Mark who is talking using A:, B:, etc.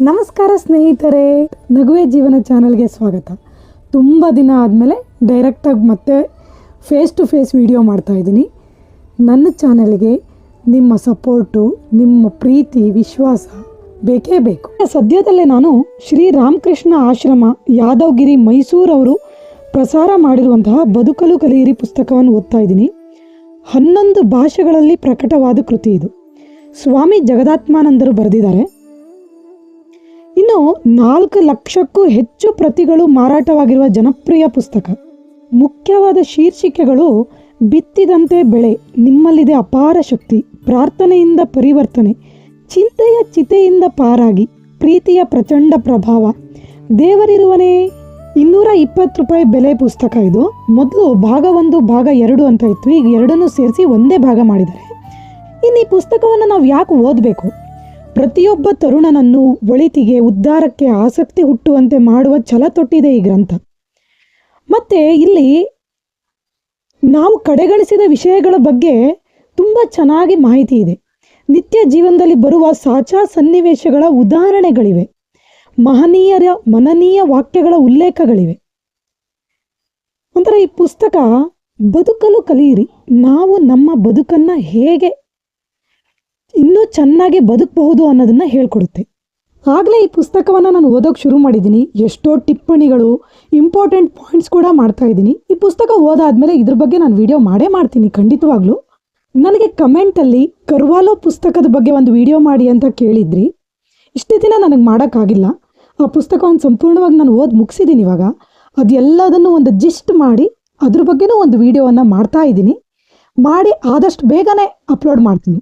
A: ನಮಸ್ಕಾರ ಸ್ನೇಹಿತರೆ, ನಗುವೆ ಜೀವನ ಚಾನಲ್ಗೆ ಸ್ವಾಗತ. ತುಂಬ ದಿನ ಆದಮೇಲೆ ಡೈರೆಕ್ಟಾಗಿ ಮತ್ತೆ ಫೇಸ್ ಟು ಫೇಸ್ ವಿಡಿಯೋ ಮಾಡ್ತಾಯಿದ್ದೀನಿ. ನನ್ನ ಚಾನಲ್ಗೆ ನಿಮ್ಮ ಸಪೋರ್ಟು, ನಿಮ್ಮ ಪ್ರೀತಿ, ವಿಶ್ವಾಸ ಬೇಕೇ ಬೇಕು. ಸದ್ಯದಲ್ಲೇ ನಾನು ಶ್ರೀ ರಾಮಕೃಷ್ಣ ಆಶ್ರಮ ಯಾದವಗಿರಿ ಮೈಸೂರವರು ಪ್ರಸಾರ ಮಾಡಿರುವಂತಹ ಬದುಕಲು ಕಲಿಯಿರಿ ಪುಸ್ತಕವನ್ನು ಓದ್ತಾ ಇದ್ದೀನಿ. 11 ಭಾಷೆಗಳಲ್ಲಿ ಪ್ರಕಟವಾದ ಕೃತಿ ಇದು. ಸ್ವಾಮಿ ಜಗದಾತ್ಮಾನಂದರು ಬರೆದಿದ್ದಾರೆ. ಇನ್ನು 4 ಲಕ್ಷಕ್ಕೂ ಹೆಚ್ಚು ಪ್ರತಿಗಳು ಮಾರಾಟವಾಗಿರುವ ಜನಪ್ರಿಯ ಪುಸ್ತಕ. ಮುಖ್ಯವಾದ ಶೀರ್ಷಿಕೆಗಳು: ಬಿತ್ತಿದಂತೆ ಬೆಳೆ, ನಿಮ್ಮಲ್ಲಿದೆ ಅಪಾರ ಶಕ್ತಿ, ಪ್ರಾರ್ಥನೆಯಿಂದ ಪರಿವರ್ತನೆ, ಚಿಂತೆಯ ಚಿತೆಯಿಂದ ಪಾರಾಗಿ, ಪ್ರೀತಿಯ ಪ್ರಚಂಡ ಪ್ರಭಾವ, ದೇವರಿರುವನೇ. 220 ರೂಪಾಯಿ ಬೆಲೆ ಪುಸ್ತಕ ಇದು. ಮೊದಲು ಭಾಗ 1 ಭಾಗ 2 ಅಂತ ಇತ್ತು. ಈಗ ಎರಡನ್ನೂ ಸೇರಿಸಿ ಒಂದೇ ಭಾಗ ಮಾಡಿದ್ದಾರೆ. ಇನ್ನು ಈ ಪುಸ್ತಕವನ್ನು ನಾವು ಯಾಕೆ ಓದಬೇಕು? ಪ್ರತಿಯೊಬ್ಬ ತರುಣನನ್ನು ಒಳಿತಿಗೆ, ಉದ್ಧಾರಕ್ಕೆ ಆಸಕ್ತಿ ಹುಟ್ಟುವಂತೆ ಮಾಡುವ ಛಲ ತೊಟ್ಟಿದೆ ಈ ಗ್ರಂಥ. ಮತ್ತೆ ಇಲ್ಲಿ ನಾವು ಕಡೆಗಣಿಸಿದ ವಿಷಯಗಳ ಬಗ್ಗೆ ತುಂಬ ಚೆನ್ನಾಗಿ ಮಾಹಿತಿ ಇದೆ. ನಿತ್ಯ ಜೀವನದಲ್ಲಿ ಬರುವ ಸಾಚಾ ಸನ್ನಿವೇಶಗಳ ಉದಾಹರಣೆಗಳಿವೆ. ಮನನೀಯ ವಾಕ್ಯಗಳ ಉಲ್ಲೇಖಗಳಿವೆ. ಒಂಥರ ಈ ಪುಸ್ತಕ ಬದುಕಲು ಕಲಿಯಿರಿ, ನಾವು ನಮ್ಮ ಬದುಕನ್ನು ಹೇಗೆ ಇನ್ನೂ ಚೆನ್ನಾಗಿ ಬದುಕಬಹುದು ಅನ್ನೋದನ್ನು ಹೇಳ್ಕೊಡುತ್ತೆ. ಆಗಲೇ ಈ ಪುಸ್ತಕವನ್ನು ನಾನು ಓದೋಕೆ ಶುರು ಮಾಡಿದ್ದೀನಿ. ಎಷ್ಟೋ ಟಿಪ್ಪಣಿಗಳು, ಇಂಪಾರ್ಟೆಂಟ್ ಪಾಯಿಂಟ್ಸ್ ಕೂಡ ಮಾಡ್ತಾ ಇದ್ದೀನಿ. ಈ ಪುಸ್ತಕ ಓದಾದ್ಮೇಲೆ ಇದ್ರ ಬಗ್ಗೆ ನಾನು ವಿಡಿಯೋ ಮಾಡೇ ಮಾಡ್ತೀನಿ ಖಂಡಿತವಾಗ್ಲೂ. ನನಗೆ ಕಮೆಂಟಲ್ಲಿ ಕರ್ವಾಲೋ ಪುಸ್ತಕದ ಬಗ್ಗೆ ಒಂದು ವಿಡಿಯೋ ಮಾಡಿ ಅಂತ ಕೇಳಿದ್ರಿ. ಇಷ್ಟೇ ದಿನ ನನಗೆ ಮಾಡೋಕ್ಕಾಗಿಲ್ಲ. ಆ ಪುಸ್ತಕವನ್ನು ಸಂಪೂರ್ಣವಾಗಿ ನಾನು ಓದಿ ಮುಗಿಸಿದ್ದೀನಿ. ಇವಾಗ ಅದೆಲ್ಲದನ್ನು ಒಂದು ಜಿಸ್ಟ್ ಮಾಡಿ ಅದ್ರ ಬಗ್ಗೆನೂ ಒಂದು ವಿಡಿಯೋವನ್ನು ಮಾಡ್ತಾ ಇದ್ದೀನಿ. ಮಾಡಿ ಆದಷ್ಟು ಬೇಗನೆ ಅಪ್ಲೋಡ್ ಮಾಡ್ತೀನಿ.